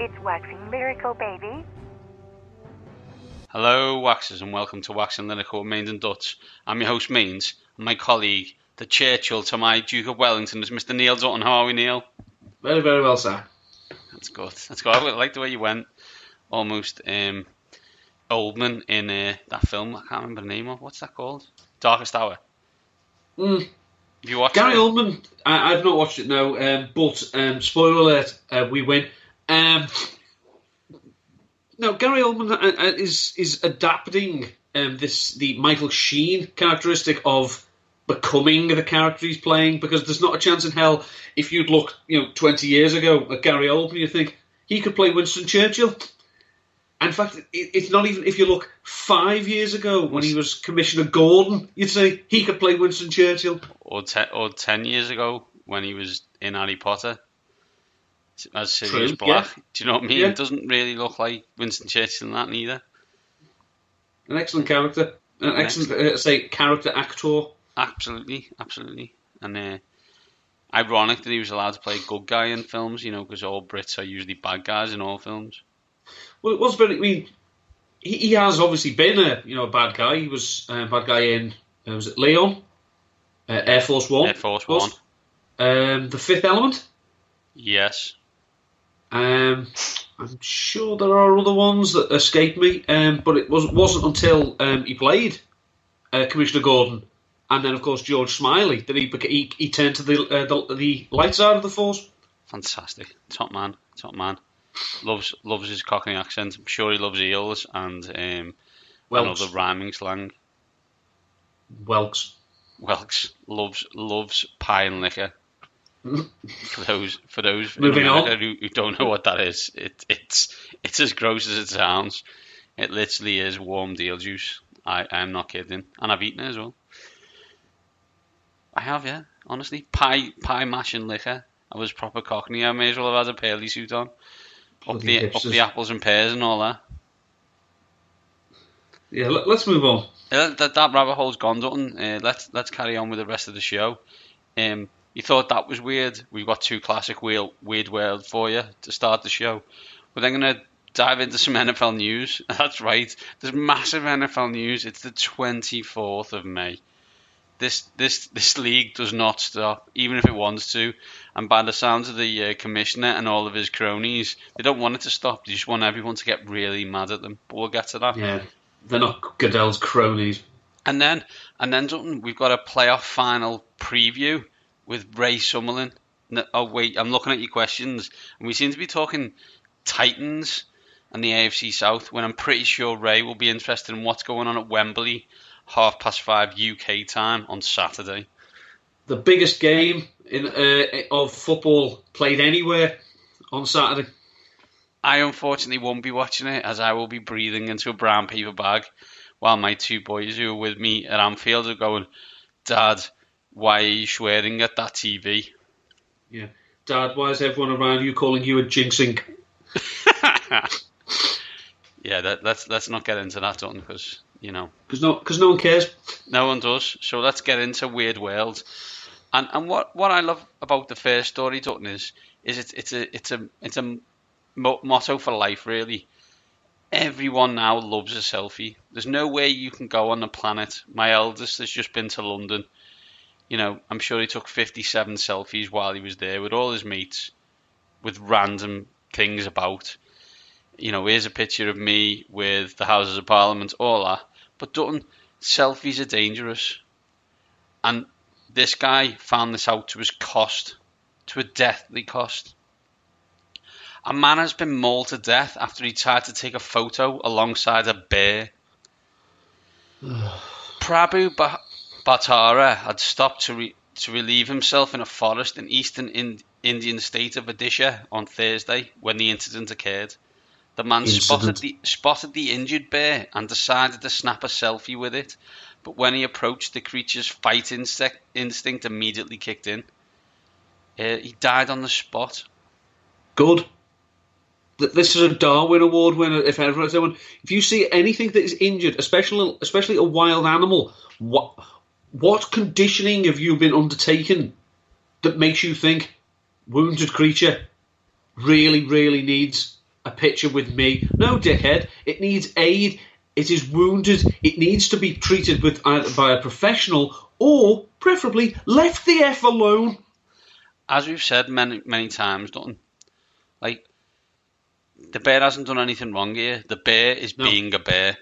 It's waxing lyrical, baby. Hello, Waxers, and welcome to Waxing Lyrical with Mains and Dutch. I'm your host, Mains, and my colleague, the Churchill to my Duke of Wellington, is Mr. Neil Dutton. How are we, Neil? Very, very well, sir. That's good. That's good. I like the way you went. Almost Oldman in that film. I can't remember the name of. What's that called? Darkest Hour. Have you watched Gary it? Oldman, I've not watched it now, but spoiler alert, we win. No, Gary Oldman is adapting the Michael Sheen characteristic of becoming the character he's playing, because there's not a chance in hell if you'd look 20 years ago at Gary Oldman, you think he could play Winston Churchill. In fact, it's not even if you look 5 years ago when he was Commissioner Gordon, you'd say he could play Winston Churchill. Or 10 years ago when he was in Harry Potter as Sirius Black. Yeah. Do you know what I mean? Yeah. It doesn't really look like Winston Churchill in that neither. An excellent character. An excellent, character actor. Absolutely. And ironic that he was allowed to play a good guy in films, because all Brits are usually bad guys in all films. Well, it was very. I mean, he has obviously been a bad guy. He was a bad guy in was it Leon, Air Force One. Air Force One. The Fifth Element. Yes. I'm sure there are other ones that escape me. But it wasn't until he played Commissioner Gordon, and then of course George Smiley, that he turned to the light side of the Force. Fantastic, top man. Loves his Cockney accent. I'm sure he loves eels and other rhyming slang. Whelks. Loves pie and liquor. For those Moving in America on. who don't know what that is, it's as gross as it sounds. It literally is warm deal juice. I'm not kidding, and I've eaten it as well. I have, yeah. Honestly, pie mash and liquor. I was proper Cockney. I may as well have had a pearly suit on. Up the apples and pears and all that. Yeah, let's move on. That rabbit hole's gone, Dutton. Let's carry on with the rest of the show. You thought that was weird? We've got two classic weird world for you to start the show. We're then going to dive into some NFL news. That's right. There's massive NFL news. It's the 24th of May. This league does not stop, even if it wants to. And by the sounds of the commissioner and all of his cronies, they don't want it to stop. They just want everyone to get really mad at them. But we'll get to that. Yeah, they're not Goodell's cronies. And then Dutton, we've got a playoff final preview with Ray Summerlin. Oh wait, I'm looking at your questions, and we seem to be talking Titans and the AFC South, when I'm pretty sure Ray will be interested in what's going on at Wembley, 5:30 UK time on Saturday. The biggest game of football played anywhere on Saturday. I unfortunately won't be watching it, as I will be breathing into a brown paper bag while my two boys who are with me at Anfield are going, "Dad, why are you swearing at that TV?" Yeah. Dad, why is everyone around you calling you a jinxing? Yeah, let's not get into that, Dutton, because Because no one cares. no one does. So let's get into Weird World. And what I love about the first story, Dutton, is it's a motto for life, really. Everyone now loves a selfie. There's no way you can go on the planet. My eldest has just been to London. I'm sure he took 57 selfies while he was there with all his mates, with random things about. Here's a picture of me with the Houses of Parliament, all that. But Dutton, selfies are dangerous. And this guy found this out to his cost, to a deathly cost. A man has been mauled to death after he tried to take a photo alongside a bear. Prabhu Bhattara had stopped to relieve himself in a forest in eastern Indian state of Odisha on Thursday when the incident occurred. The man spotted the injured bear and decided to snap a selfie with it, but when he approached, the creature's fight instinct immediately kicked in. He died on the spot. Good. This is a Darwin Award winner. If you see anything that is injured, especially a wild animal, what conditioning have you been undertaken that makes you think wounded creature really, really needs a picture with me. No, dickhead. It needs aid. It is wounded. It needs to be treated with either by a professional or, preferably, left the F alone. As we've said many times, Dutton, like, the bear hasn't done anything wrong here. The bear is being a bear.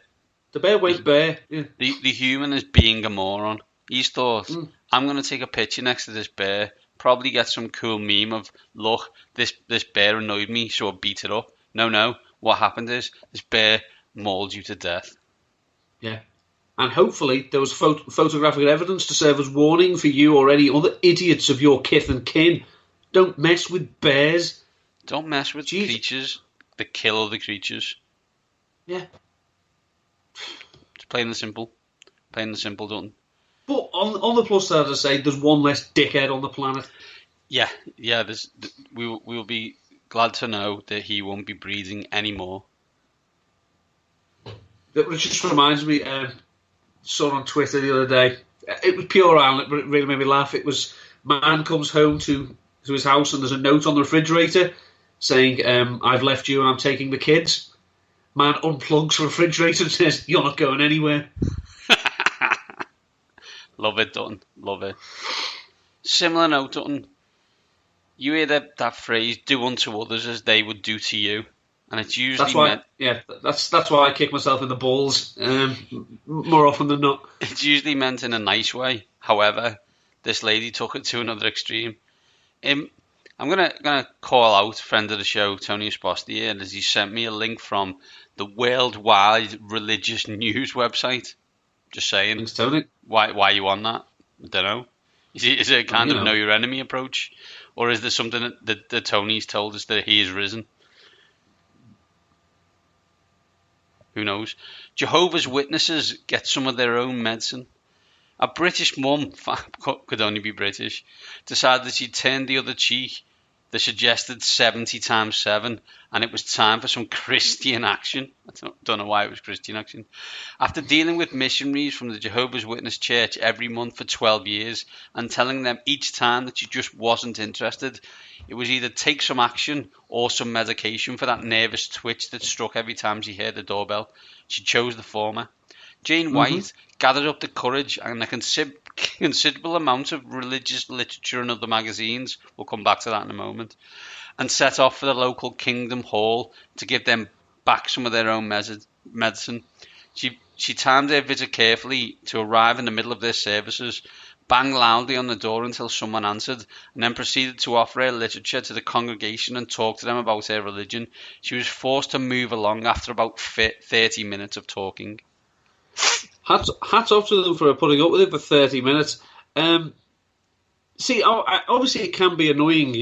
The bear went bear. Yeah. The human is being a moron. He's thought, I'm going to take a picture next to this bear, probably get some cool meme of, look, this bear annoyed me, so I beat it up. No. What happened is this bear mauled you to death. Yeah. And hopefully there was photographic evidence to serve as warning for you or any other idiots of your kith and kin. Don't mess with bears. Don't mess with creatures that kill other creatures. Yeah. It's plain and simple. Plain and simple, Dutton. But on the plus side, I say, there's one less dickhead on the planet. Yeah. We will be glad to know that he won't be breeding anymore. That just reminds me, saw on Twitter the other day. It was pure Ireland, but it really made me laugh. It was, man comes home to his house and there's a note on the refrigerator saying, I've left you and I'm taking the kids. Man unplugs the refrigerator and says, you're not going anywhere. Love it, Dutton. Love it. Similar note, Dutton. You hear that phrase, do unto others as they would do to you. And it's usually that's why I kick myself in the balls more often than not. It's usually meant in a nice way. However, this lady took it to another extreme. I'm gonna call out friend of the show, Tony Esposti here, as he sent me a link from the worldwide religious news website. Just saying. Thanks, Tony. Why are you on that? I don't know. Is it a kind of know your enemy approach? Or is there something that Tony's told us that he has risen? Who knows? Jehovah's Witnesses get some of their own medicine. A British mum, could only be British, decided she'd turn the other cheek, the suggested 70 times 7, and it was time for some Christian action. I don't know why it was Christian action. After dealing with missionaries from the Jehovah's Witness Church every month for 12 years and telling them each time that she just wasn't interested, it was either take some action or some medication for that nervous twitch that struck every time she heard the doorbell. She chose the former. Jane White gathered up the courage and a considerable amount of religious literature and other magazines, we'll come back to that in a moment, and set off for the local Kingdom Hall to give them back some of their own medicine. She timed her visit carefully to arrive in the middle of their services, bang loudly on the door until someone answered, and then proceeded to offer her literature to the congregation and talk to them about her religion. She was forced to move along after about 30 minutes of talking. Hats off to them for putting up with it for 30 minutes. See, obviously it can be annoying,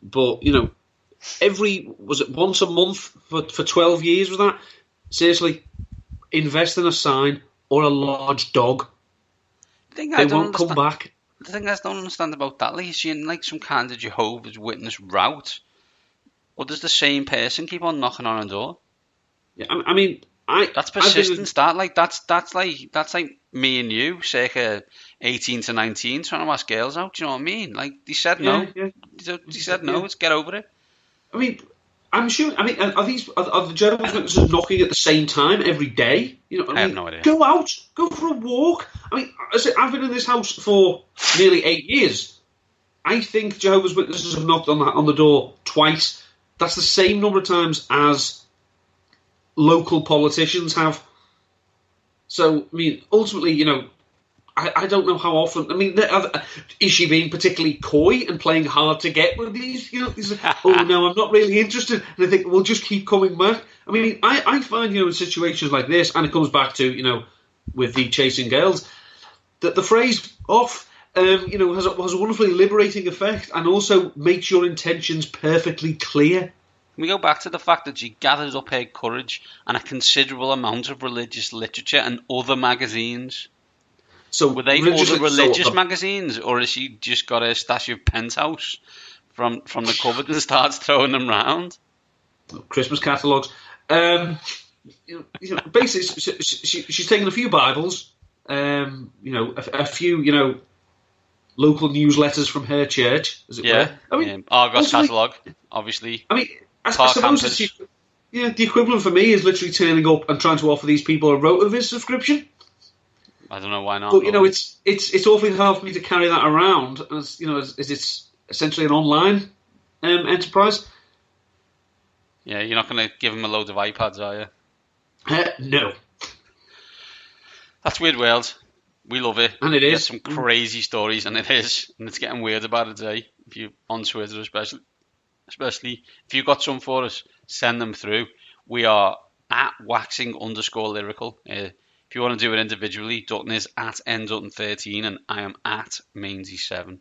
but, was it once a month for 12 years, was that? Seriously, invest in a sign or a large dog. They won't come back. The thing I don't understand about that, is she in like some kind of Jehovah's Witness route? Or does the same person keep on knocking on a door? Yeah, I mean... that's persistence. That's like me and you, circa 18 to 19, trying to ask girls out. Do you know what I mean? Like, they said no. Yeah. They said no. Let's get over it. I mean, I'm sure. I mean, are the Jehovah's Witnesses knocking at the same time every day? I have no idea. Go out, go for a walk. I mean, I've been in this house for nearly 8 years. I think Jehovah's Witnesses have knocked on the door twice. That's the same number of times as local politicians have. So, I mean, ultimately, I don't know how often. I mean, is she being particularly coy and playing hard to get with these? Oh no, I'm not really interested. And I think we'll just keep coming back. I mean, I find in situations like this, and it comes back to with the chasing girls, that the phrase "off" has a wonderfully liberating effect, and also makes your intentions perfectly clear. We go back to the fact that she gathered up her courage and a considerable amount of religious literature and other magazines. So were they all the religious magazines, or has she just got a stash of Penthouse from the cupboard and starts throwing them round? Christmas catalogues. Basically, she's taken a few Bibles, a few, local newsletters from her church, as it were. I mean, Argos catalogue, obviously. I mean, I suppose Yeah, the equivalent for me is literally turning up and trying to offer these people a Rotoviz subscription. I don't know why not. But it's awfully hard for me to carry that around, as it's essentially an online enterprise. Yeah, you're not going to give them a load of iPads, are you? No. That's Weird World. We love it. And it is. There's some crazy stories, and it is. And it's getting weird about it today. If you on Twitter, especially if you've got some for us, send them through. We are at waxing_lyrical. If you want to do it individually, Dutton is at ndutton13, and I am at Mainsy7.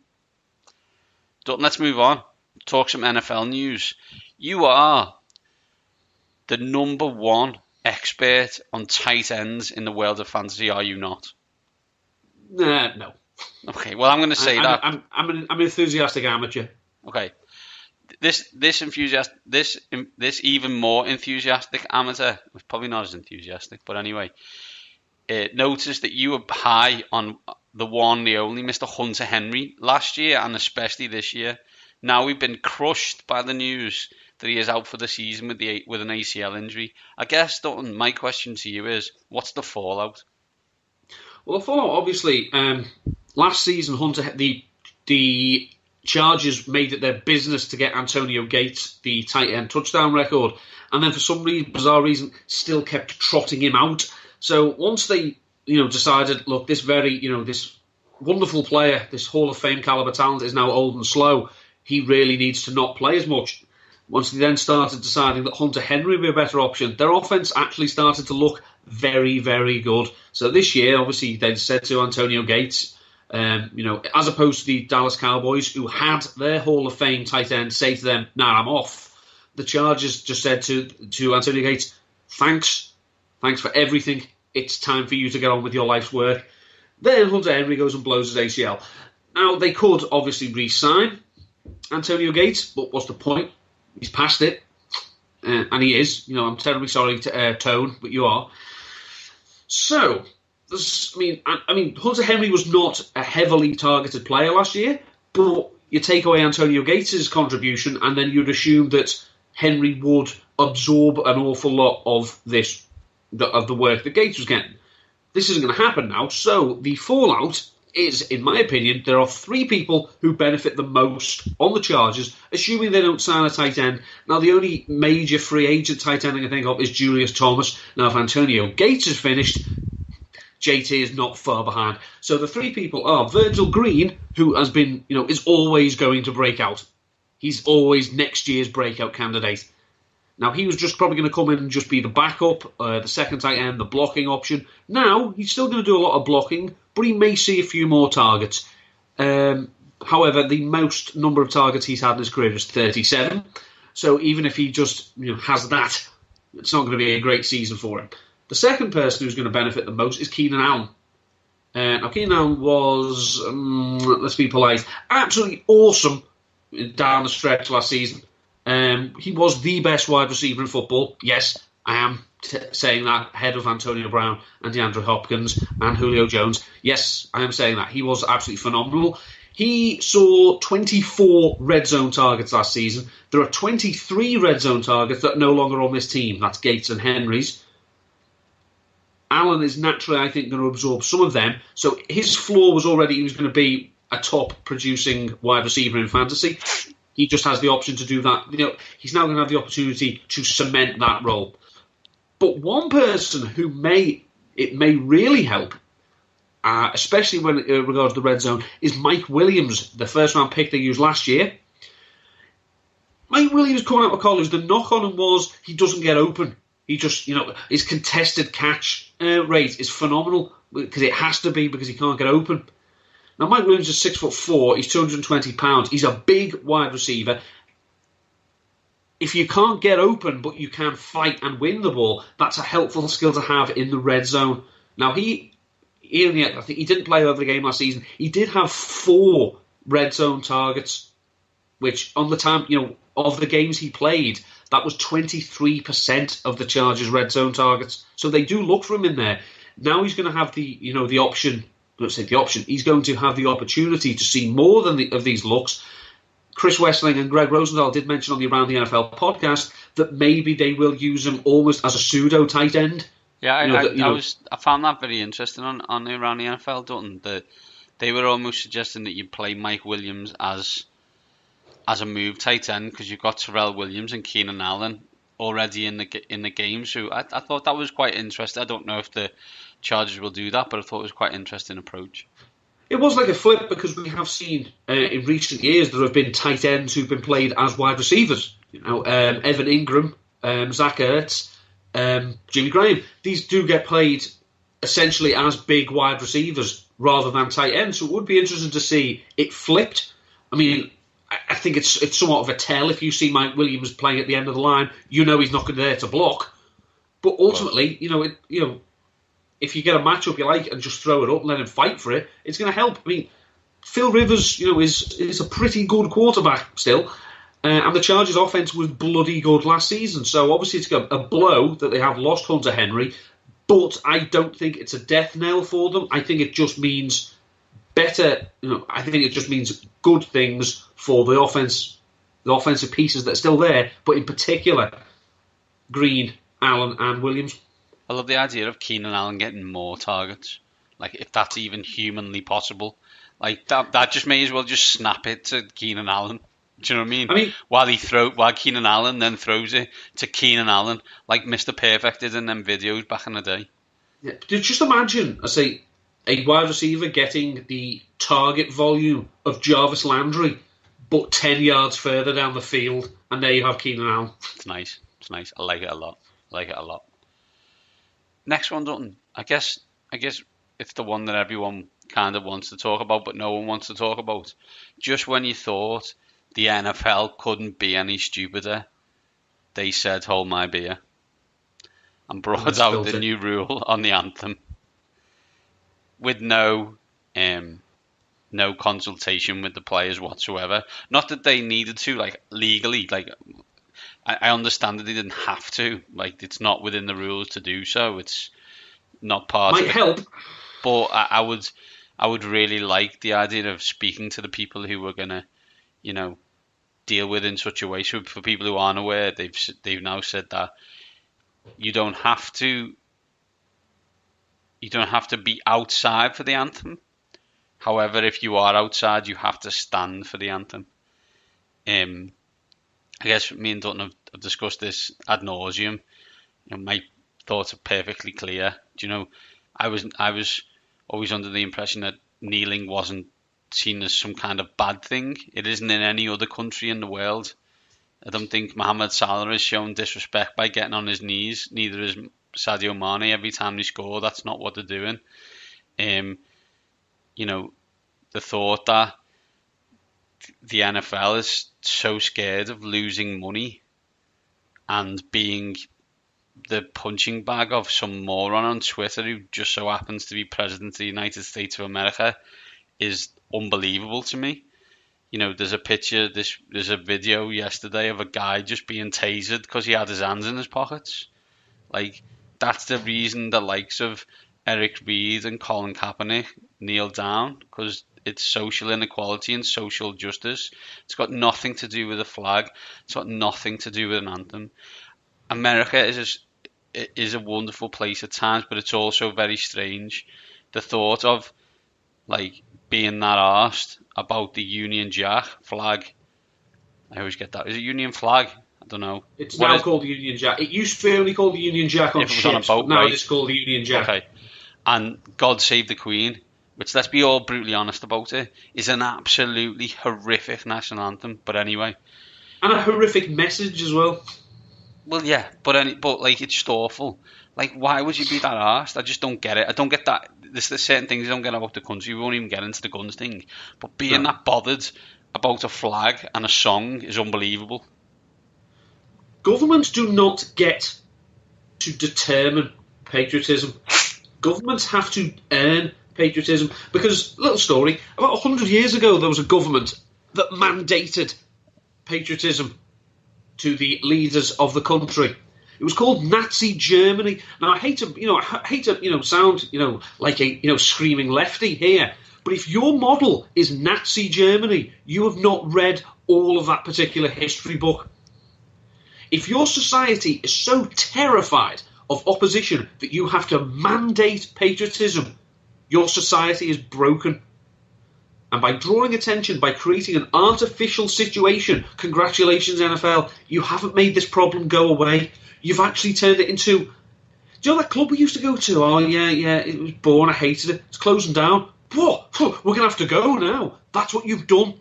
Dutton, let's move on. Talk some NFL news. You are the number one expert on tight ends in the world of fantasy, are you not? No. Okay, well, I'm going to say that. I'm an enthusiastic amateur. Okay. This even more enthusiastic amateur, probably not as enthusiastic, but anyway, noticed that you were high on the one, the only Mr. Hunter Henry last year, and especially this year. Now we've been crushed by the news that he is out for the season with an ACL injury. I guess, Dutton, my question to you is, what's the fallout? Well, the fallout, obviously, last season, the Chargers made it their business to get Antonio Gates the tight end touchdown record, and then for some bizarre reason, still kept trotting him out. So once they, decided, look, this wonderful player, this Hall of Fame caliber talent is now old and slow, he really needs to not play as much. Once they then started deciding that Hunter Henry would be a better option, their offense actually started to look very, very good. So this year, obviously, they said to Antonio Gates, as opposed to the Dallas Cowboys, who had their Hall of Fame tight end say to them, "Nah, I'm off." The Chargers just said to Antonio Gates, "Thanks for everything. It's time for you to get on with your life's work." Then Hunter Henry goes and blows his ACL. Now, they could obviously re-sign Antonio Gates, but what's the point? He's past it, and he is. I'm terribly sorry to Tone, but you are. So, Hunter Henry was not a heavily targeted player last year, but you take away Antonio Gates' contribution, and then you'd assume that Henry would absorb an awful lot of the work that Gates was getting. This isn't going to happen now, so the fallout is, in my opinion, there are three people who benefit the most on the Chargers, assuming they don't sign a tight end. Now, the only major free agent tight end I can think of is Julius Thomas. Now, if Antonio Gates is finished, JT is not far behind. So the three people are Virgil Green, who has been, is always going to break out. He's always next year's breakout candidate. Now, he was just probably going to come in and just be the backup, the second tight end, the blocking option. Now, he's still going to do a lot of blocking, but he may see a few more targets. However, the most number of targets he's had in his career is 37. So even if he just has that, it's not going to be a great season for him. The second person who's going to benefit the most is Keenan Allen. Now, Keenan Allen was, let's be polite, absolutely awesome down the stretch last season. He was the best wide receiver in football. Yes, I am saying that, ahead of Antonio Brown and DeAndre Hopkins and Julio Jones. Yes, I am saying that. He was absolutely phenomenal. He saw 24 red zone targets last season. There are 23 red zone targets that are no longer on this team. That's Gates and Henry's. Allen is naturally, I think, going to absorb some of them. So his floor was already he was going to be a top producing wide receiver in fantasy. He just has the option to do that. He's now going to have the opportunity to cement that role. But one person who may really help, especially when it regards the red zone, is Mike Williams, the first-round pick they used last year. Mike Williams coming out of college, the knock on him was he doesn't get open. He just, his contested catch rate is phenomenal because it has to be because he can't get open. Now, Mike Williams is 6'4", he's 220 pounds. He's a big wide receiver. If you can't get open, but you can fight and win the ball, that's a helpful skill to have in the red zone. Now, I think he didn't play over the game last season. He did have 4 red zone targets, which on the time, of the games he played, that was 23% of the Chargers' red zone targets. So they do look for him in there. Now he's going to have the option. Let's say the option. He's going to have the opportunity to see more of these looks. Chris Wessling and Greg Rosenthal did mention on the Around the NFL podcast that maybe they will use him almost as a pseudo tight end. Yeah, I found that very interesting on the Around the NFL, Dutton. That they were almost suggesting that you play Mike Williams as a move tight end because you've got Terrell Williams and Keenan Allen already in the game. So I thought that was quite interesting. I don't know if the Chargers will do that, but I thought it was quite an interesting approach. It was like a flip because we have seen in recent years there have been tight ends who've been played as wide receivers. Evan Ingram, Zach Ertz, Jimmy Graham. These do get played essentially as big wide receivers rather than tight ends. So it would be interesting to see it flipped. I mean, I think it's somewhat of a tell if you see Mike Williams playing at the end of the line. You know he's not going to be there to block. But ultimately, if you get a matchup you like and just throw it up and let him fight for it, it's going to help. I mean, Phil Rivers, is a pretty good quarterback still, and the Chargers' offense was bloody good last season. So obviously it's a blow that they have lost Hunter Henry, but I don't think it's a death knell for them. I think it just means better. I think it just means good things for the offense, the offensive pieces that are still there, but in particular, Green, Allen, and Williams. I love the idea of Keenan Allen getting more targets. Like, if that's even humanly possible. Like, that just may as well just snap it to Keenan Allen. Do you know what I mean? While Keenan Allen then throws it to Keenan Allen, like Mr. Perfect did in them videos back in the day. Yeah, just imagine, a wide receiver getting the target volume of Jarvis Landry, but 10 yards further down the field, and there you have Keenan Allen. It's nice. I like it a lot. Next one, Dutton. I guess it's the one that everyone kind of wants to talk about, but no one wants to talk about. Just when you thought the NFL couldn't be any stupider, they said, "Hold my beer," and brought out the new rule on the anthem with no consultation with the players whatsoever. Not that they needed to, like, legally, like. I understand that they didn't have to. Like, it's not within the rules to do so. It's not part of it. Might help. But I would really like the idea of speaking to the people who were gonna, deal with in such a way. So for people who aren't aware, they've now said that you don't have to be outside for the anthem. However, if you are outside, you have to stand for the anthem. I guess me and Dutton have discussed this ad nauseum. My thoughts are perfectly clear. I was always under the impression that kneeling wasn't seen as some kind of bad thing. It isn't in any other country in the world. I don't think Mohamed Salah has shown disrespect by getting on his knees. Neither is Sadio Mane every time they score. That's not what they're doing. The thought that the NFL is so scared of losing money and being the punching bag of some moron on Twitter who just so happens to be president of the United States of America is unbelievable to me. There's a picture, there's a video yesterday of a guy just being tasered because he had his hands in his pockets. Like, that's the reason the likes of Eric Reid and Colin Kaepernick kneel down, because it's social inequality and social justice. It's got nothing to do with a flag. It's got nothing to do with an anthem. America is a wonderful place at times, but it's also very strange. The thought of, like, being that arsed about the Union Jack flag. I always get that. Is it Union flag? I don't know. It's now called the Union Jack. It used to be only called the Union Jack on ships, but now it's called the Union Jack. Okay. And God Save the Queen, which, let's be all brutally honest about it, is an absolutely horrific national anthem. But anyway. And a horrific message as well. Well, yeah, but it's just awful. Like, why would you be that arsed? I just don't get it. I don't get that. There's certain things I don't get about the country. We won't even get into the guns thing. But being that bothered about a flag and a song is unbelievable. Governments do not get to determine patriotism. Governments have to earn patriotism. Because, little story, about 100 years ago there was a government that mandated patriotism to the leaders of the country. It was called Nazi Germany. Now, I hate to sound, like a, screaming lefty here, But if your model is Nazi Germany, you have not read all of that particular history book. If your society is so terrified of opposition that you have to mandate patriotism, your society is broken. And by drawing attention, by creating an artificial situation, congratulations NFL, you haven't made this problem go away. You've actually turned it into... Do you know that club we used to go to? Oh, yeah, it was boring, I hated it. It's closing down. Whoa, we're going to have to go now. That's what you've done.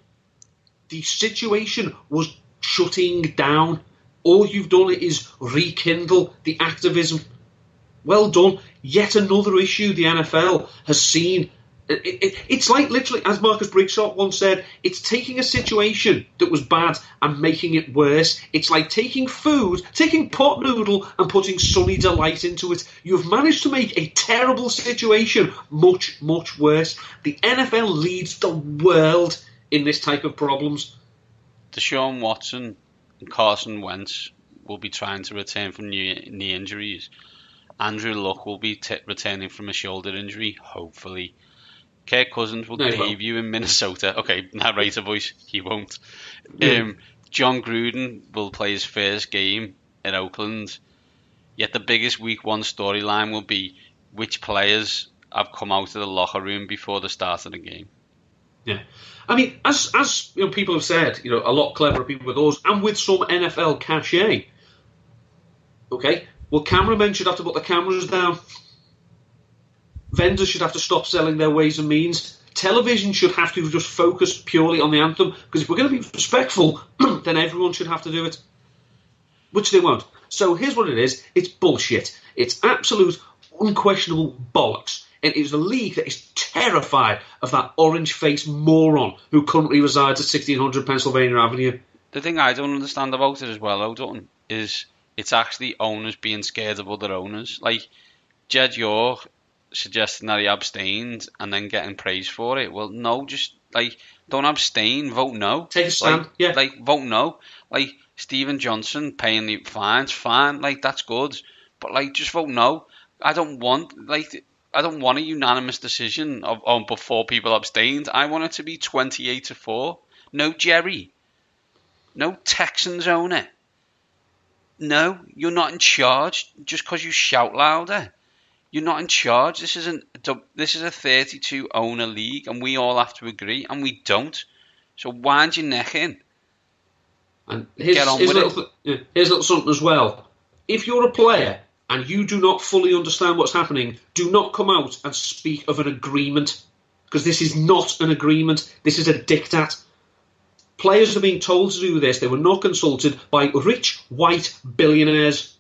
The situation was shutting down. All you've done is rekindle the activism. Well done. Yet another issue the NFL has seen. It's like literally, as Marcus Briggshaw once said, it's taking a situation that was bad and making it worse. It's like taking food, taking pot noodle and putting Sunny Delight into it. You've managed to make a terrible situation much, much worse. The NFL leads the world in this type of problems. Deshaun Watson and Carson Wentz will be trying to return from knee injuries. Andrew Luck will be returning from a shoulder injury, hopefully. Kirk Cousins will debut in Minnesota. Okay, narrator voice, he won't. John Gruden will play his first game in Oakland. Yet the biggest week one storyline will be which players have come out of the locker room before the start of the game. Yeah. I mean, as you know, people have said, you know, a lot cleverer people with us and with some NFL cachet. Okay, well, cameramen should have to put the cameras down. Vendors should have to stop selling their ways and means. Television should have to just focus purely on the anthem, because if we're going to be respectful, then everyone should have to do it. Which they won't. So here's what it is. It's bullshit. It's absolute, unquestionable bollocks. It is a league that is terrified of that orange-faced moron who currently resides at 1600 Pennsylvania Avenue. The thing I don't understand about it as well, though, Dutton, is it's actually owners being scared of other owners. Like, Jed York suggesting that he abstained and then getting praised for it. Well, no, just, like, don't abstain, vote no. Take a stand, yeah. Like, vote no. Like, Stephen Johnson paying the fines, fine, like, that's good. But, like, just vote no. I don't want a unanimous decision but 4 people abstained. I want it to be 28-4. No Jerry. No Texans owner. No, you're not in charge just because you shout louder. You're not in charge. This is a 32 owner league, and we all have to agree, and we don't. So wind your neck in. And get on with it. Here's a little something as well. If you're a player and you do not fully understand what's happening, do not come out and speak of an agreement, because this is not an agreement. This is a diktat. Players are being told to do this. They were not consulted by rich white billionaires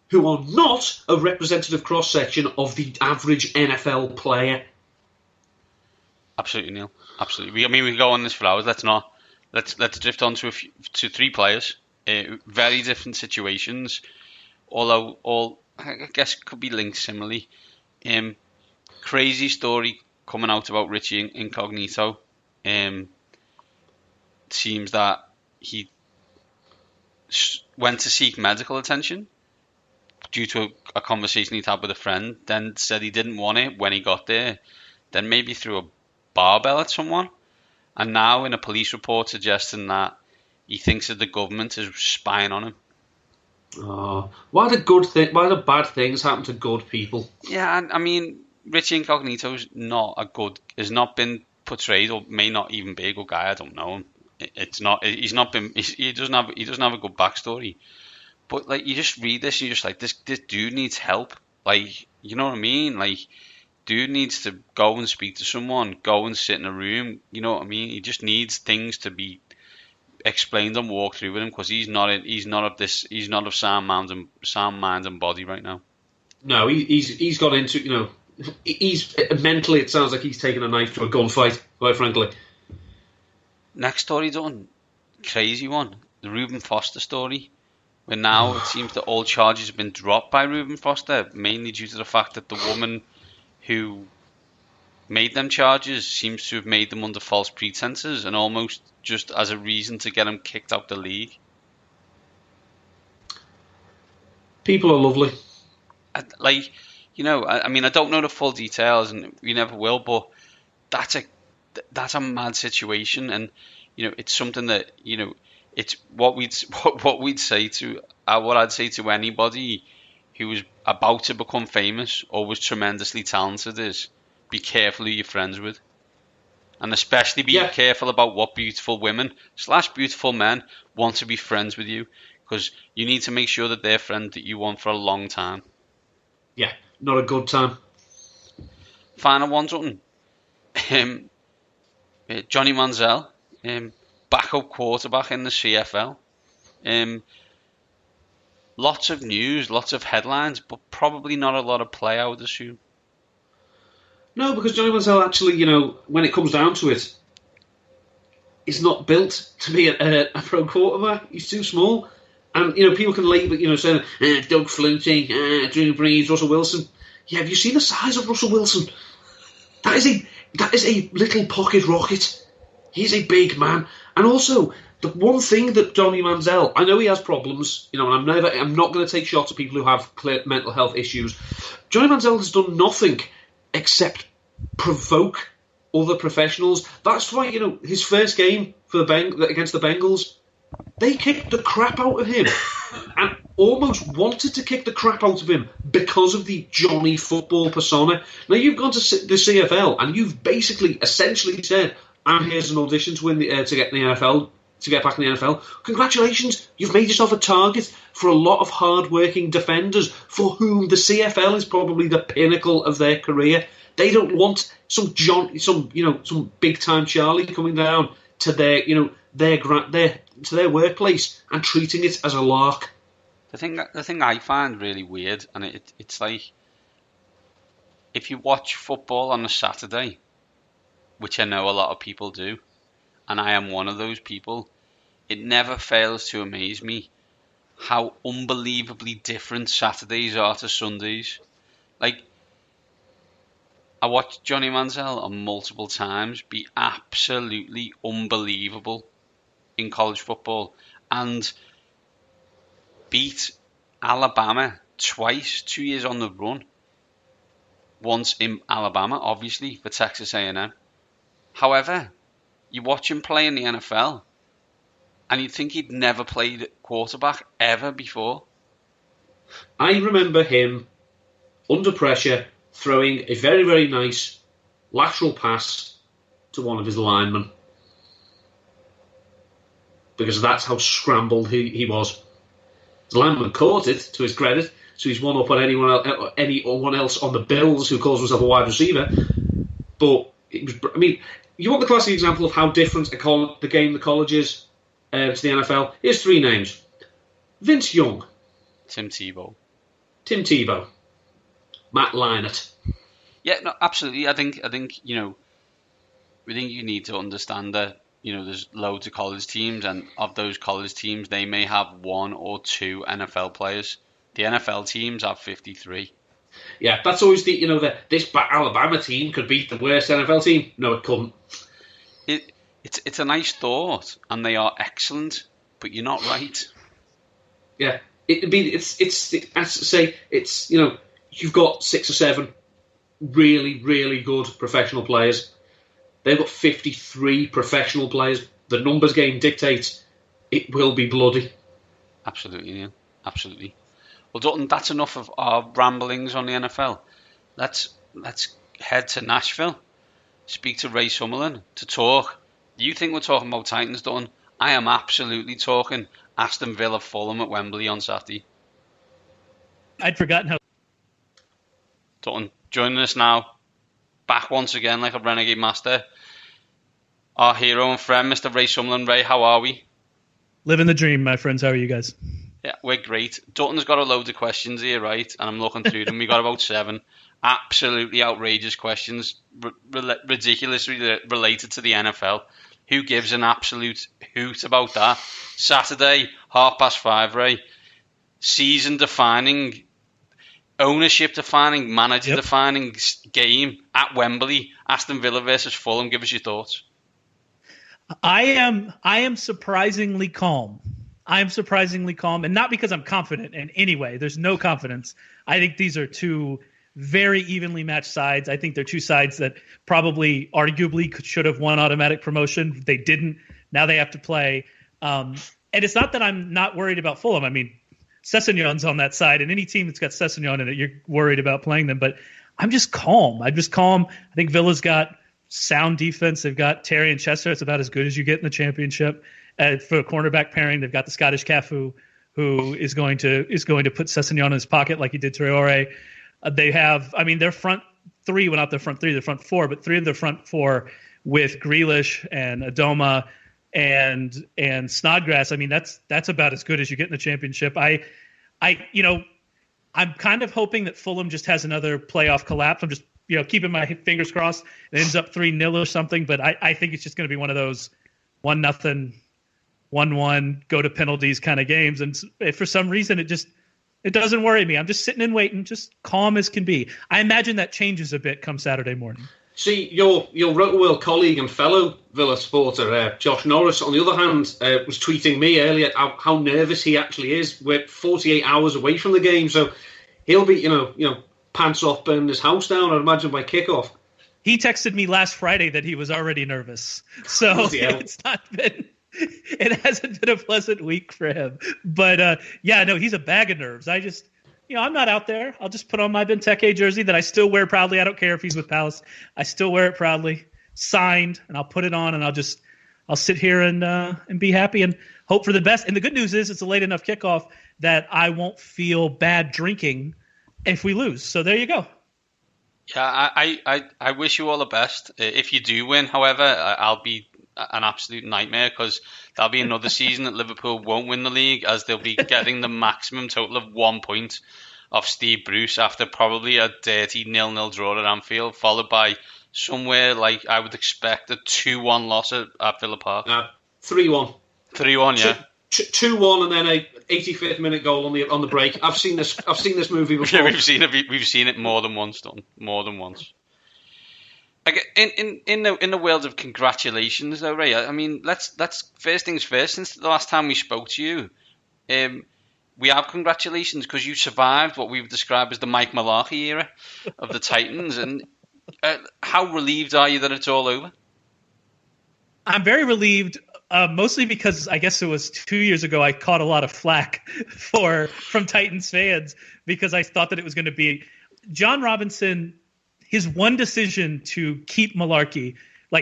who are not a representative cross-section of the average NFL player. Absolutely, Neil. Absolutely. We can go on this for hours. Let's not. Let's drift on to 3 players. Very different situations, although all I guess could be linked similarly. Crazy story coming out about Richie Incognito. Seems that he went to seek medical attention due to a conversation he'd had with a friend, then said he didn't want it when he got there, then maybe threw a barbell at someone, and now in a police report suggesting that he thinks that the government is spying on him. Oh, why do bad things happen to good people? Yeah, I mean, Richie Incognito has not been portrayed, or may not even be a good guy. I don't know him. He doesn't have a good backstory. But, like, you just read this and you're just like, this dude needs help. Like, you know what I mean? Like, dude needs to go and speak to someone, go and sit in a room. You know what I mean? He just needs things to be explained and walked through with him, because he's not of sound mind and body right now. No, he's got into, you know, he's mentally, it sounds like he's taken a knife to a gunfight, quite frankly. Next story done, crazy one, the Reuben Foster story. Where now it seems that all charges have been dropped by Reuben Foster, mainly due to the fact that the woman who made them charges seems to have made them under false pretenses, and almost just as a reason to get him kicked out the league. People are lovely. I mean, I don't know the full details, and we never will, but that's a mad situation, and it's something that it's what we'd say to what I'd say to anybody who was about to become famous or was tremendously talented is be careful who you're friends with, and especially be careful about what beautiful women / beautiful men want to be friends with you, because you need to make sure that they're friends that you want for a long time. Yeah, not a good time. Final one, Dutton. Johnny Manziel, backup quarterback in the CFL. Lots of news, lots of headlines, but probably not a lot of play, I would assume. No, because Johnny Manziel actually, when it comes down to it, is not built to be a pro quarterback. He's too small. And, people can label, saying, Doug Flutie, Drew Brees, Russell Wilson. Yeah, have you seen the size of Russell Wilson? That is a little pocket rocket. He's a big man. And also, the one thing that Johnny Manziel, I know he has problems, and I'm not going to take shots at people who have clear mental health issues. Johnny Manziel has done nothing except provoke other professionals. That's why, his first game for against the Bengals, they kicked the crap out of him and almost wanted to kick the crap out of him because of the Johnny football persona. Now, you've gone to the CFL and you've essentially said, I'm here's an audition to win to get in the NFL, to get back in the NFL. Congratulations, you've made yourself a target for a lot of hard-working defenders for whom the CFL is probably the pinnacle of their career. They don't want some big-time Charlie coming down to their workplace and treating it as a lark. The thing I find really weird, and it's like, if you watch football on a Saturday, which I know a lot of people do, and I am one of those people, it never fails to amaze me how unbelievably different Saturdays are to Sundays. Like, I watched Johnny Manziel on multiple times be absolutely unbelievable in college football and beat Alabama twice, 2 years on the run. Once in Alabama, obviously, for Texas A&M. However, you watch him play in the NFL, and you'd think he'd never played quarterback ever before. I remember him, under pressure, throwing a very, very nice lateral pass to one of his linemen. Because that's how scrambled he was. The lineman caught it, to his credit, so he's one up on anyone else on the Bills who calls himself a wide receiver. But, you want the classic example of how different the game the college is to the NFL? Here's three names. Vince Young. Tim Tebow. Matt Leinart. Yeah, no, absolutely. I think you need to understand that, there's loads of college teams, and of those college teams, they may have one or two NFL players. The NFL teams have 53. Yeah, that's always this Alabama team could beat the worst NFL team. No, it couldn't. It's a nice thought, and they are excellent, but you're not right. Yeah, you've got 6 or 7 really, really good professional players. They've got 53 professional players. The numbers game dictates it will be bloody. Absolutely, Neil. Absolutely. Well, Dutton, that's enough of our ramblings on the NFL. Let's head to Nashville, speak to Ray Summerlin to talk. You think we're talking about Titans, Dutton? I am absolutely talking Aston Villa Fulham at Wembley on Saturday. I'd forgotten how. Dutton, joining us now, back once again like a renegade master, our hero and friend, Mr. Ray Summerlin. Ray, how are we? Living the dream, my friends. How are you guys? Yeah, we're great. Dutton's got a load of questions here, right? And I'm looking through them. We got about 7 absolutely outrageous questions, ridiculously related to the NFL. Who gives an absolute hoot about that? Saturday, 5:30, Ray. Season-defining, ownership-defining, manager-defining game at Wembley. Aston Villa versus Fulham. Give us your thoughts. I am surprisingly calm. And not because I'm confident in any way. There's no confidence. I think these are two very evenly matched sides. I think they're two sides that probably arguably should have won automatic promotion. They didn't. Now they have to play. And it's not that I'm not worried about Fulham. I mean, Sessegnon's on that side, and any team that's got Sessegnon in it, you're worried about playing them. But I'm just calm. I think Villa's got sound defense. They've got Terry and Chester. It's about as good as you get in the Championship. For a cornerback pairing, they've got the Scottish Cafu, who is going to put Sessegnon in his pocket like he did Traore. They have, I mean, their front three, well, not their front three, their front four, but three of their front four with Grealish and Adoma and Snodgrass. I mean, that's about as good as you get in the Championship. I'm kind of hoping that Fulham just has another playoff collapse. I'm just, keeping my fingers crossed. It ends up 3-0 or something, but I think it's just going to be one of those 1-0, 1-1, go to penalties kind of games. And for some reason, it doesn't worry me. I'm just sitting and waiting, just calm as can be. I imagine that changes a bit come Saturday morning. See, your Rotorworld colleague and fellow Villa supporter, Josh Norris, on the other hand, was tweeting me earlier how nervous he actually is. We're 48 hours away from the game, so he'll be, pants off, burning his house down, I'd imagine, by kickoff. He texted me last Friday that he was already nervous. So it hasn't been a pleasant week for him. But, he's a bag of nerves. I just, I'm not out there. I'll just put on my Benteke jersey that I still wear proudly. I don't care if he's with Palace. I still wear it proudly, signed, and I'll put it on, and I'll sit here and be happy and hope for the best. And the good news is it's a late enough kickoff that I won't feel bad drinking if we lose. So there you go. Yeah, I wish you all the best. If you do win, however, I'll be an absolute nightmare because there'll be another season that Liverpool won't win the league, as they'll be getting the maximum total of 1 point off Steve Bruce after probably a dirty 0-0 draw at Anfield, followed by somewhere like I would expect a 2-1 loss at Villa Park. 3-1. 3-1, yeah. 2-1 and then a 85th minute goal on the break. I've seen this movie before. Yeah, we've seen it more than once done. More than once. In the world of congratulations, though, Ray. I mean, let's first things first. Since the last time we spoke to you, we have congratulations because you survived what we've described as the Mike Malarkey era of the Titans. And how relieved are you that it's all over? I'm very relieved, mostly because I guess it was 2 years ago I caught a lot of flack from Titans fans because I thought that it was going to be John Robinson. His one decision to keep Malarkey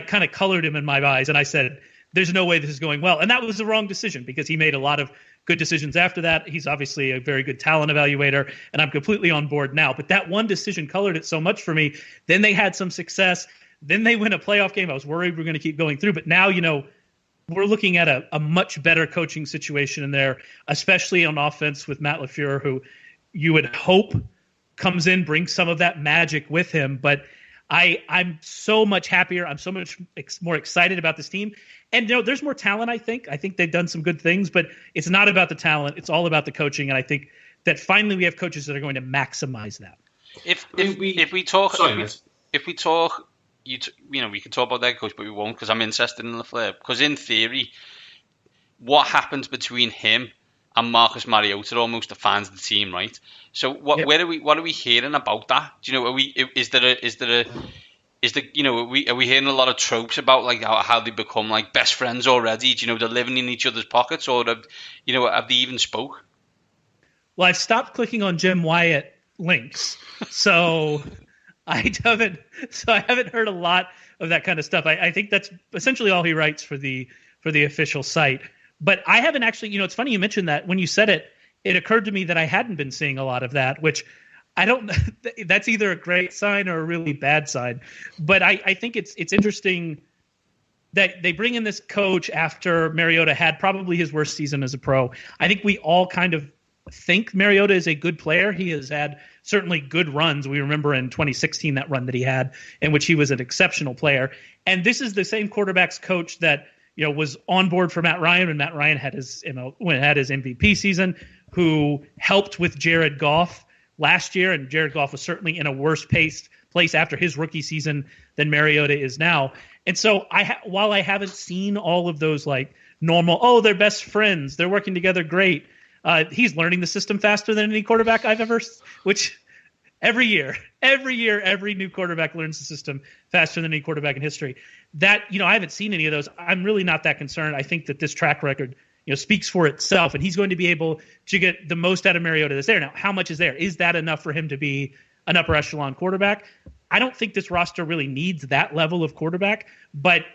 kind of colored him in my eyes. And I said, there's no way this is going well. And that was the wrong decision because he made a lot of good decisions after that. He's obviously a very good talent evaluator, and I'm completely on board now. But that one decision colored it so much for me. Then they had some success. Then they win a playoff game. I was worried we were going to keep going through. But now, we're looking at a much better coaching situation in there, especially on offense with Matt LaFleur, who you would hope comes in, brings some of that magic with him. But I'm so much happier. I'm so much more excited about this team. And, there's more talent, I think. I think they've done some good things, but it's not about the talent. It's all about the coaching. And I think that finally we have coaches that are going to maximize that. If we talk, we can talk about that coach, but we won't because I'm interested in LaFleur. Because in theory, what happens between him and Marcus Mariota almost defines the team, right? So what are we hearing about that? Do you know? Are we hearing a lot of tropes about how they become best friends already? Do they're living in each other's pockets, or have they even spoke? Well, I've stopped clicking on Jim Wyatt links, so I haven't heard a lot of that kind of stuff. I think that's essentially all he writes for the official site. But I haven't actually, it's funny you mentioned that. When you said it, it occurred to me that I hadn't been seeing a lot of that, which I don't, that's either a great sign or a really bad sign. But I think it's interesting that they bring in this coach after Mariota had probably his worst season as a pro. I think we all kind of think Mariota is a good player. He has had certainly good runs. We remember in 2016 that run that he had in which he was an exceptional player. And this is the same quarterback's coach that was on board for Matt Ryan when Matt Ryan had his MVP season, who helped with Jared Goff last year, and Jared Goff was certainly in a worse place after his rookie season than Mariota is now. And so while I haven't seen all of those normal, they're best friends, they're working together great, he's learning the system faster than any quarterback I've ever, which every year, every new quarterback learns the system faster than any quarterback in history. That, I haven't seen any of those. I'm really not that concerned. I think that this track record, speaks for itself, and he's going to be able to get the most out of Mariota that's there. Now, how much is there? Is that enough for him to be an upper echelon quarterback? I don't think this roster really needs that level of quarterback, but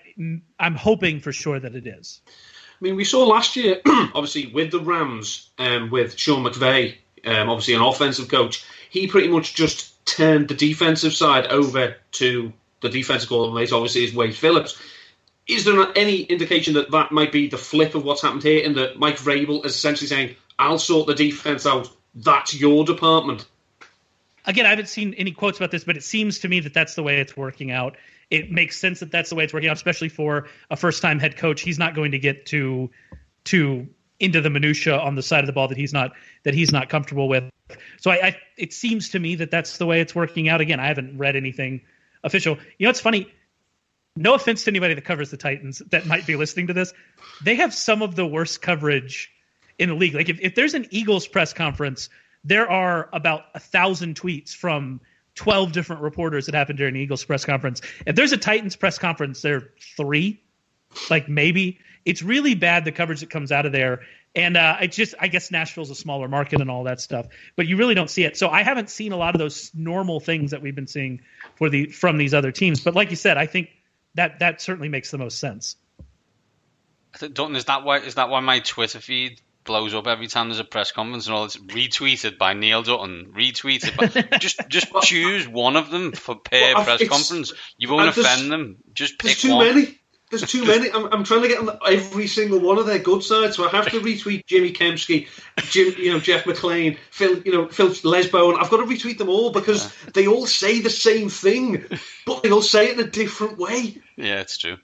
I'm hoping for sure that it is. I mean, we saw last year, obviously, with the Rams, with Sean McVay, obviously an offensive coach, he pretty much just turned the defensive side over to the defensive coordinator, obviously, is Wade Phillips. Is there any indication that that might be the flip of what's happened here, and that Mike Vrabel is essentially saying, I'll sort the defense out, that's your department? Again, I haven't seen any quotes about this, but it seems to me that that's the way it's working out. It makes sense that that's the way it's working out, especially for a first-time head coach. He's not going to get to into the minutia on the side of the ball that he's not comfortable with. So it seems to me that that's the way it's working out. Again, I haven't read anything official. It's funny. No offense to anybody that covers the Titans that might be listening to this. They have some of the worst coverage in the league. Like if there's an Eagles press conference, there are about 1,000 tweets from 12 different reporters that happened during the Eagles press conference. If there's a Titans press conference, there are 3, like maybe. It's really bad, the coverage that comes out of there. And I guess Nashville's a smaller market and all that stuff, but you really don't see it. So I haven't seen a lot of those normal things that we've been seeing from these other teams. But like you said, I think that certainly makes the most sense. Dalton, is that why my Twitter feed blows up every time there's a press conference and all? It's retweeted by Neil Dutton, retweeted by just choose one of them for press conference. You won't offend them. Just pick one. There's too many. I'm trying to get on every single one of their good sides, so I have to retweet Jimmy Kempski, Jeff McClain, Phil Lesbo, and I've got to retweet them all because they all say the same thing, but they all say it in a different way. Yeah, it's true.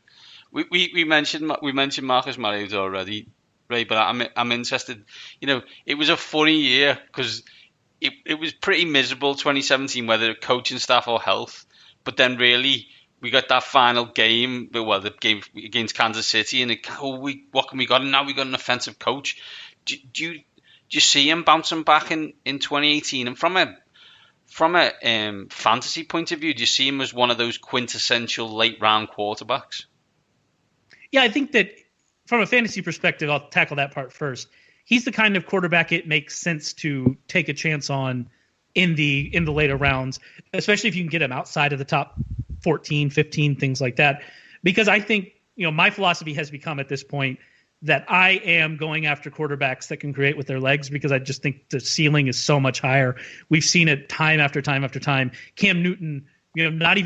We mentioned Marcus Mariota already, Ray, but I'm interested. It was a funny year because it was pretty miserable 2017, whether coaching staff or health, but then really. We got that final game, the game against Kansas City, and what can we got? And now we got an offensive coach. Do you see him bouncing back in 2018? And from a fantasy point of view, do you see him as one of those quintessential late round quarterbacks? Yeah, I think that from a fantasy perspective, I'll tackle that part first. He's the kind of quarterback it makes sense to take a chance on in the later rounds, especially if you can get him outside of the top 14, 15, things like that. Because I think, my philosophy has become at this point that I am going after quarterbacks that can create with their legs because I just think the ceiling is so much higher. We've seen it time after time after time. Cam Newton, not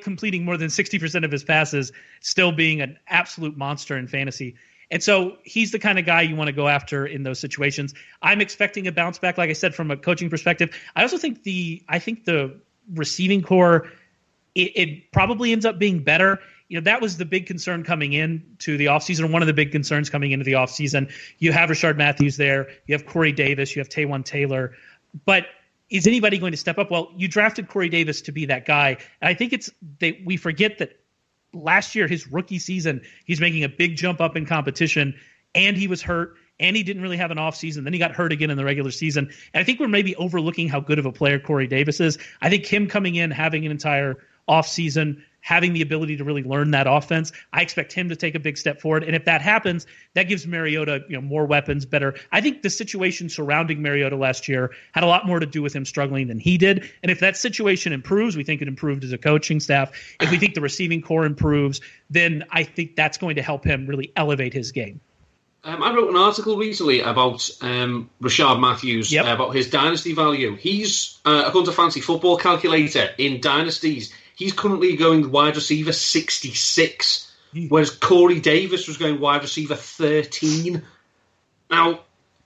completing more than 60% of his passes, still being an absolute monster in fantasy. And so he's the kind of guy you want to go after in those situations. I'm expecting a bounce back, like I said, from a coaching perspective. I also think the receiving core, it probably ends up being better. That was the big concern coming into the offseason, or one of the big concerns coming into the offseason. You have Rashard Matthews there. You have Corey Davis. You have Taywan Taylor. But is anybody going to step up? Well, you drafted Corey Davis to be that guy. And I think we forget that last year, his rookie season, he's making a big jump up in competition, and he was hurt, and he didn't really have an offseason. Then he got hurt again in the regular season. And I think we're maybe overlooking how good of a player Corey Davis is. I think him coming in, having an entire offseason, having the ability to really learn that offense, I expect him to take a big step forward. And if that happens, that gives Mariota more weapons, better. I think the situation surrounding Mariota last year had a lot more to do with him struggling than he did. And if that situation improves, we think it improved as a coaching staff. If we think the receiving core improves, then I think that's going to help him really elevate his game. I wrote an article recently about Rashard Matthews, about his dynasty value. He's, according to Fantasy Football Calculator, in dynasties, he's currently going wide receiver 66, whereas Corey Davis was going wide receiver 13. Now,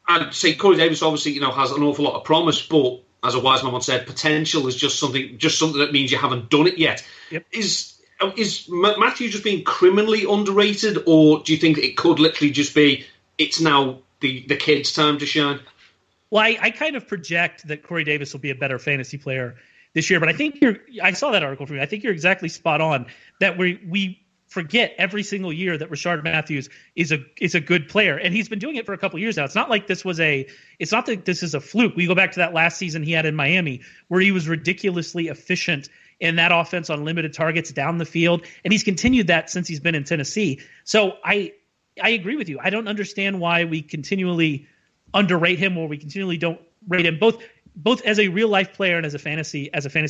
I'd say Corey Davis obviously, has an awful lot of promise, but as a wise man once said, potential is just something that means you haven't done it yet. Yep. Is Matthew just being criminally underrated, or do you think it could literally just be it's now the kid's time to shine? Well, I kind of project that Corey Davis will be a better fantasy player this year, but I think I saw that article from you. I think you're exactly spot on that we forget every single year that Rashard Matthews is a good player, and he's been doing it for a couple years now. It's not like this is a fluke. We go back to that last season he had in Miami where he was ridiculously efficient in that offense on limited targets down the field, and he's continued that since he's been in Tennessee. So I agree with you. I don't understand why we continually underrate him or we continually don't rate him both as a real life player and as a fantasy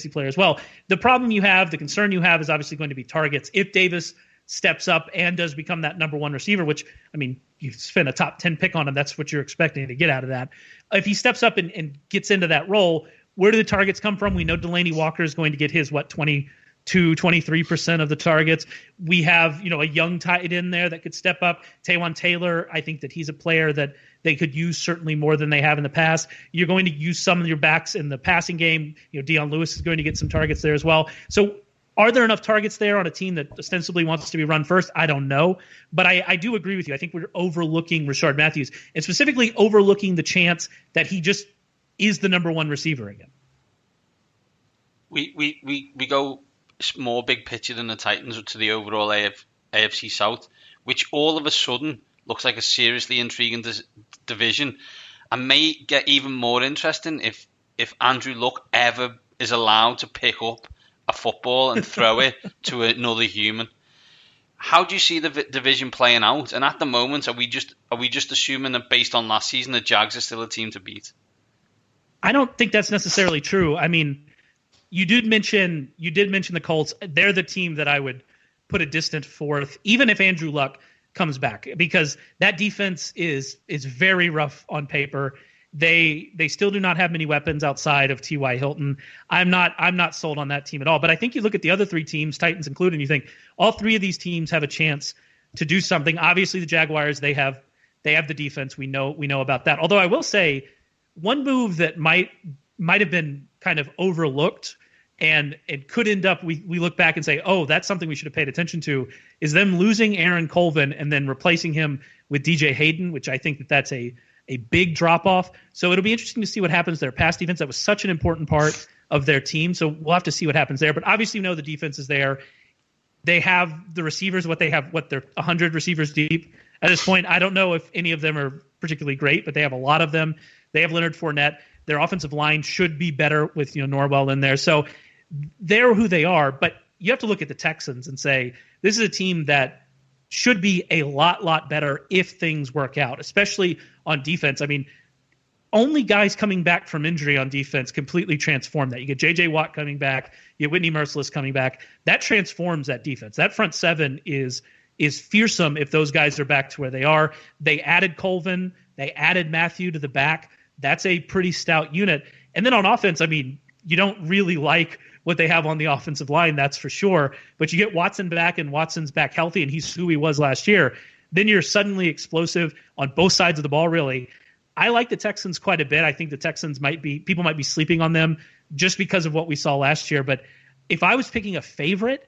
player as well. The concern you have is obviously going to be targets. If Davis steps up and does become that number one receiver, which, I mean, you spend a top 10 pick on him, that's what you're expecting to get out of that. If he steps up and gets into that role, where do the targets come from? We know Delaney Walker is going to get his, 23% of the targets. We have, a young tight end there that could step up. Taywan Taylor, I think that he's a player that they could use certainly more than they have in the past. You're going to use some of your backs in the passing game. Dion Lewis is going to get some targets there as well. So are there enough targets there on a team that ostensibly wants to be run first? I don't know. But I do agree with you. I think we're overlooking Rashard Matthews and specifically overlooking the chance that he just is the number one receiver again. We go more big picture than the Titans to the overall AFC South, which all of a sudden looks like a seriously intriguing division and may get even more interesting if Andrew Luck ever is allowed to pick up a football and throw it to another human. How do you see the division playing out? And at the moment, are we just assuming that based on last season, the Jags are still a team to beat? I don't think that's necessarily true. I mean, you did mention the Colts. They're the team that I would put a distant fourth, even if Andrew Luck comes back, because that defense is very rough on paper. They still do not have many weapons outside of T.Y. Hilton. I'm not sold on that team at all. But I think you look at the other three teams, Titans included, and you think all three of these teams have a chance to do something. Obviously, the Jaguars, they have the defense. We know about that. Although I will say one move that might have been kind of overlooked and it could end up, we look back and say, oh, that's something we should have paid attention to, is them losing Aaron Colvin and then replacing him with DJ Hayden, which I think that's a big drop-off. So it'll be interesting to see what happens to their pass defense. That was such an important part of their team. So we'll have to see what happens there. But obviously, the defense is there. They have the receivers, they're 100 receivers deep. At this point, I don't know if any of them are particularly great, but they have a lot of them. They have Leonard Fournette. Their offensive line should be better with Norwell in there. So they're who they are. But you have to look at the Texans and say, this is a team that should be a lot better if things work out, especially on defense. I mean, only guys coming back from injury on defense completely transform that. You get J.J. Watt coming back, you get Whitney Merciless coming back. That transforms that defense. That front seven is fearsome if those guys are back to where they are. They added Colvin. They added Matthew to the back. That's a pretty stout unit. And then on offense, I mean, you don't really like what they have on the offensive line, that's for sure. But you get Watson back, and Watson's back healthy, and he's who he was last year. Then you're suddenly explosive on both sides of the ball, really. I like the Texans quite a bit. I think the Texans people might be sleeping on them just because of what we saw last year. But if I was picking a favorite,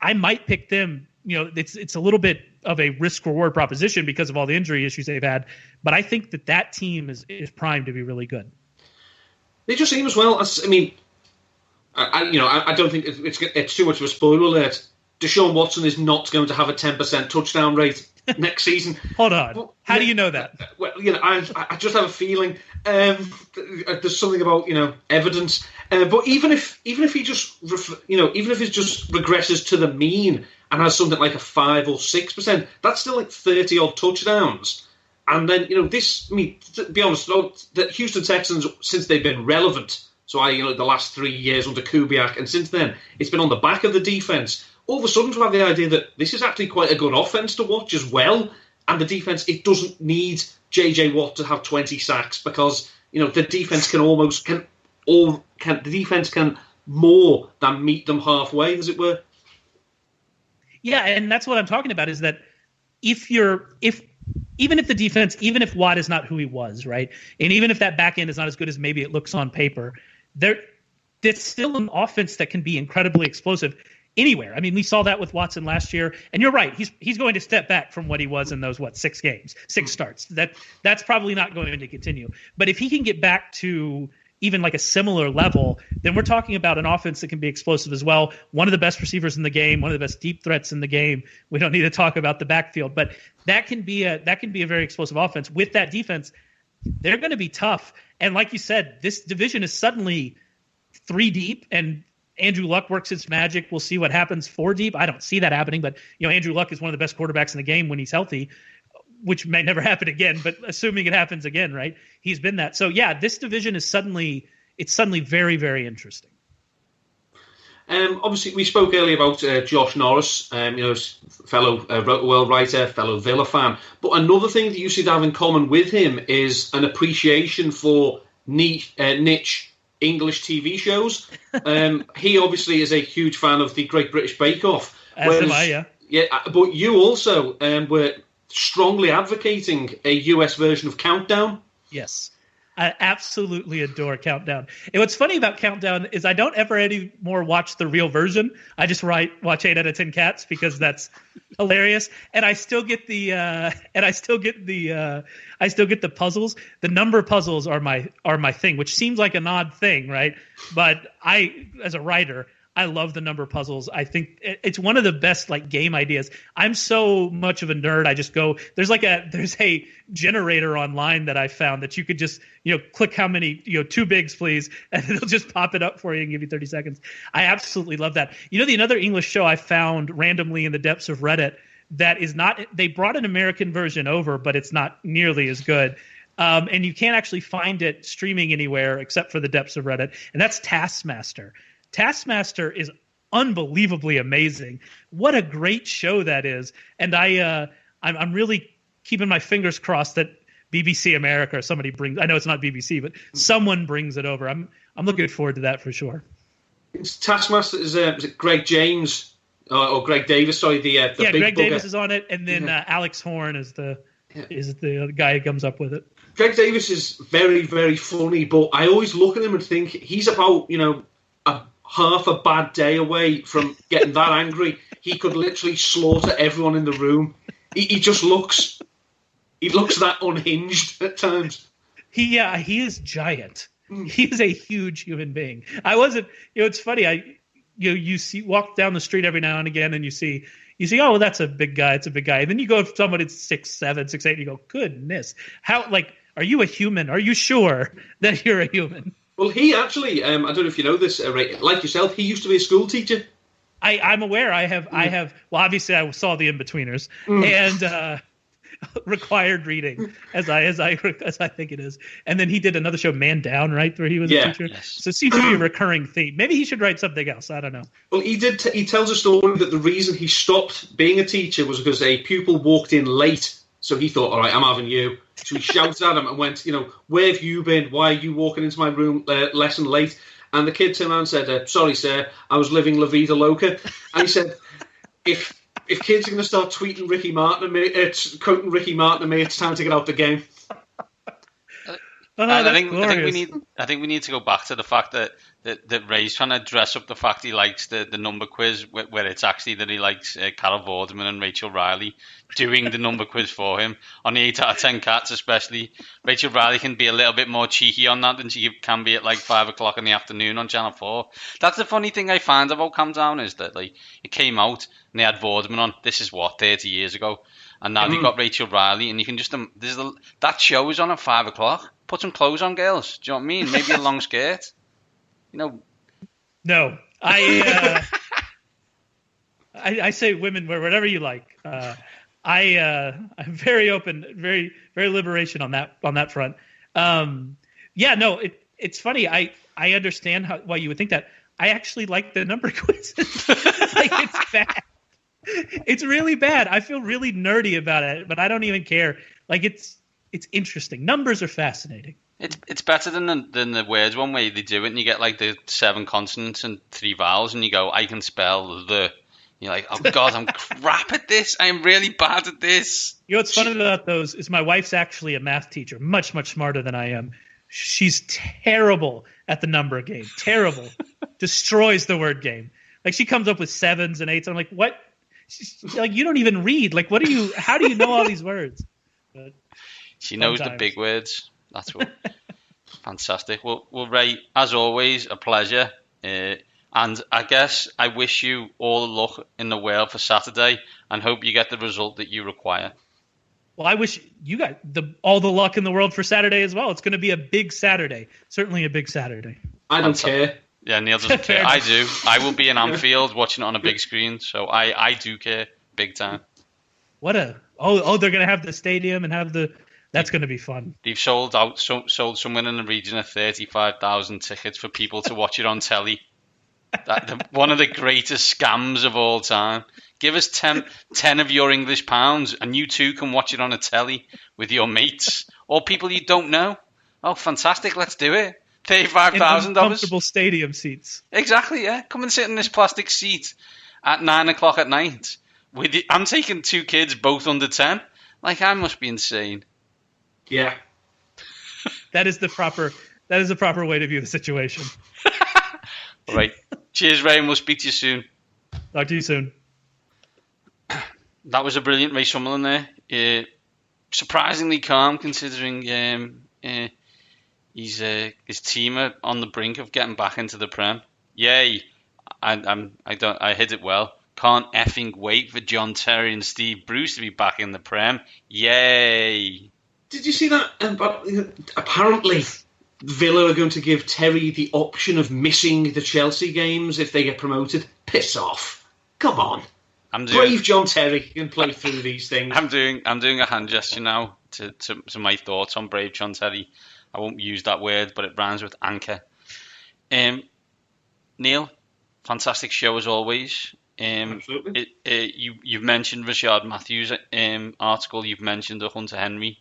I might pick them. It's a little bit of a risk-reward proposition because of all the injury issues they've had. But I think that team is primed to be really good. They just seem as well. I don't think it's too much of a spoiler alert. Deshaun Watson is not going to have a 10% touchdown rate next season. Hold on. How do you know that? Well, I just have a feeling there's something about evidence. But even if he just regresses to the mean and has something like a 5 or 6%, that's still like 30 odd touchdowns. And then to be honest, the Houston Texans, since they've been relevant, so the last 3 years under Kubiak, and since then it's been on the back of the defense. All of a sudden, to have the idea that this is actually quite a good offense to watch as well, and the defense, it doesn't need J.J. Watt to have 20 sacks because the defense can more than meet them halfway, as it were. Yeah, and that's what I'm talking about. Is that even if the defense, even if Watt is not who he was, right, and even if that back end is not as good as maybe it looks on paper, there's still an offense that can be incredibly explosive anywhere. I mean, we saw that with Watson last year, and you're right. He's going to step back from what he was in those 6 games, 6 starts. That's probably not going to continue. But if he can get back to even like a similar level, then we're talking about an offense that can be explosive as well. One of the best receivers in the game, one of the best deep threats in the game. We don't need to talk about the backfield, but that can be a very explosive offense. With that defense, they're going to be tough. And like you said, this division is suddenly 3 deep, and Andrew Luck works its magic. We'll see what happens 4 deep. I don't see that happening, but Andrew Luck is one of the best quarterbacks in the game when he's healthy, which may never happen again, but assuming it happens again, right? He's been that. So yeah, this division is suddenly very, very interesting. Obviously, we spoke earlier about Josh Norris, fellow World writer, fellow Villa fan. But another thing that you seem to have in common with him is an appreciation for niche English TV shows. He obviously is a huge fan of the Great British Bake Off. As am I, yeah. Yeah, but you also were strongly advocating a US version of Countdown. Yes. I absolutely adore Countdown. And what's funny about Countdown is I don't ever anymore watch the real version. I just watch 8 out of 10 Cats because that's hilarious. And I still get the puzzles. The number puzzles are my thing, which seems like an odd thing, right? But I, as a writer, I love the number puzzles. I think it's one of the best game ideas. I'm so much of a nerd. I just go, there's a generator online that I found that you could just, click how many, 2 bigs, please. And it'll just pop it up for you and give you 30 seconds. I absolutely love that. Another English show I found randomly in the depths of Reddit that is not, they brought an American version over, but it's not nearly as good. And you can't actually find it streaming anywhere except for the depths of Reddit. And that's Taskmaster. Taskmaster is unbelievably amazing. What a great show that is. And I'm really keeping my fingers crossed that BBC America or somebody brings, I know it's not BBC, but someone brings it over. I'm looking forward to that for sure. Taskmaster is it Greg James or Greg Davis, sorry, the big Greg bugger. Davis is on it, and then Alex Horn is the guy who comes up with it. Greg Davis is very, very funny, but I always look at him and think he's about, half a bad day away from getting that angry. He could literally slaughter everyone in the room. He just looks that unhinged at times. He is giant. He is a huge human being. I wasn't, it's funny. You walk down the street every now and again and you see, oh, well, that's a big guy. It's a big guy. And then you go to someone that's 6'7", 6'8", and you go, goodness, how, are you a human? Are you sure that you're a human? Well, he actually, I don't know if you know this, Ray, like yourself, he used to be a school teacher. I'm aware. I have. Well, obviously, I saw the In-Betweeners and required reading, as I think it is. And then he did another show, Man Down, right, where he was a teacher. Yes. So it seems to be a recurring theme. Maybe he should write something else. I don't know. Well, he did. He tells a story that the reason he stopped being a teacher was because a pupil walked in late. So he thought, all right, I'm having you. So he shouted at him and went, where have you been? Why are you walking into my room lesson late? And the kid turned around and said, sorry, sir, I was living La Vida Loca. And he said, if kids are going to start tweeting Ricky Martin and me, quoting Ricky Martin and me, it's time to get out the game. I think we need to go back to the fact that Ray's trying to dress up the fact he likes the number quiz, where it's actually that he likes Carol Vorderman and Rachel Riley doing the number quiz for him on the 8 out of 10 Cats, especially. Rachel Riley can be a little bit more cheeky on that than she can be at 5 o'clock in the afternoon on Channel 4. That's the funny thing I find about Countdown is that it came out and they had Vorderman on. This is 30 years ago, and now they've got Rachel Riley, and you can just that show is on at 5 o'clock. Put some clothes on, girls. Do you know what I mean? Maybe a long skirt. No, I say women wear whatever you like. I'm very open, very very liberation on that front. It's funny. I understand why you would think that. I actually like the number quizzes. It's bad. It's really bad. I feel really nerdy about it, but I don't even care. It's interesting. Numbers are fascinating. It's better than the words one way they do it, and you get the 7 consonants and 3 vowels, and you go, I can spell the. You're like, oh God, I'm crap at this. I'm really bad at this. What's funny about those is my wife's actually a math teacher, much, much smarter than I am. She's terrible at the number game. Terrible. Destroys the word game. She comes up with 7s and 8s. I'm like, what? You don't even read. How do you know all these words? But she knows the big words. That's what. Fantastic. Well, Ray, as always, a pleasure. And I guess I wish you all the luck in the world for Saturday and hope you get the result that you require. Well, I wish you got all the luck in the world for Saturday as well. It's going to be a big Saturday. Certainly a big Saturday. I don't care. Yeah, Neil doesn't care. I do. I will be in Anfield watching it on a big screen, so I do care big time. They're going to have the stadium and have that's going to be fun. They've sold somewhere in the region of 35,000 tickets for people to watch it on telly. One of the greatest scams of all time. Give us 10 of your English pounds and you too can watch it on a telly with your mates or people you don't know. Oh, fantastic. Let's do it. 35,000 of us. Comfortable stadium seats. Exactly, yeah. Come and sit in this plastic seat at 9 o'clock at night. I'm taking 2 kids, both under 10. Like, I must be insane. Yeah. That is the proper way to view the situation. All right. Cheers, Ray, and we'll speak to you soon. Talk to you soon. That was a brilliant Ray Summerlin there. Surprisingly calm, considering his team are on the brink of getting back into the Prem. Yay! I hit it well. Can't effing wait for John Terry and Steve Bruce to be back in the Prem. Yay! Did you see that? Apparently, Villa are going to give Terry the option of missing the Chelsea games if they get promoted. Piss off! Come on. Brave John Terry can play through these things. I'm doing a hand gesture now to my thoughts on Brave John Terry. I won't use that word, but it rhymes with anchor. Neil, fantastic show as always. Absolutely. You've mentioned Rashard Matthews' article. You've mentioned the Hunter Henry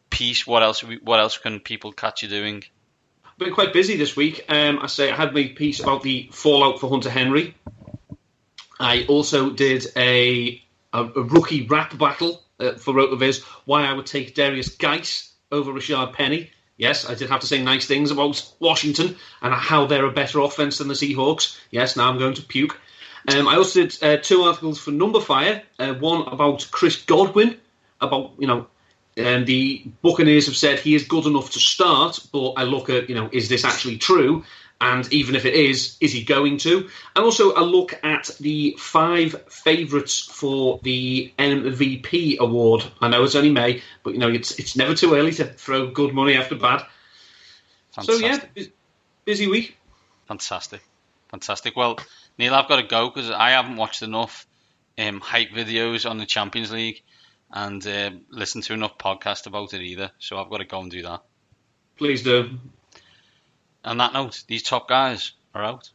piece. What else can people catch you doing? I've been quite busy this week. I had my piece about the fallout for Hunter Henry. I also did a rookie rap battle for RotoViz, why I would take Darius Geis over Rashard Penny. Yes, I did have to say nice things about Washington and how they're a better offense than the Seahawks. Yes, now I'm going to puke. I also did 2 articles for Numberfire. One about Chris Godwin, about, the Buccaneers have said he is good enough to start, but I look at, is this actually true? And even if it is he going to? And also a look at the 5 favourites for the MVP award. I know it's only May, but it's never too early to throw good money after bad. Fantastic. So yeah, busy week. Fantastic. Well, Neil, I've got to go because I haven't watched enough hype videos on the Champions League and listened to enough podcasts about it either. So I've got to go and do that. Please do. On that note, these top guys are out.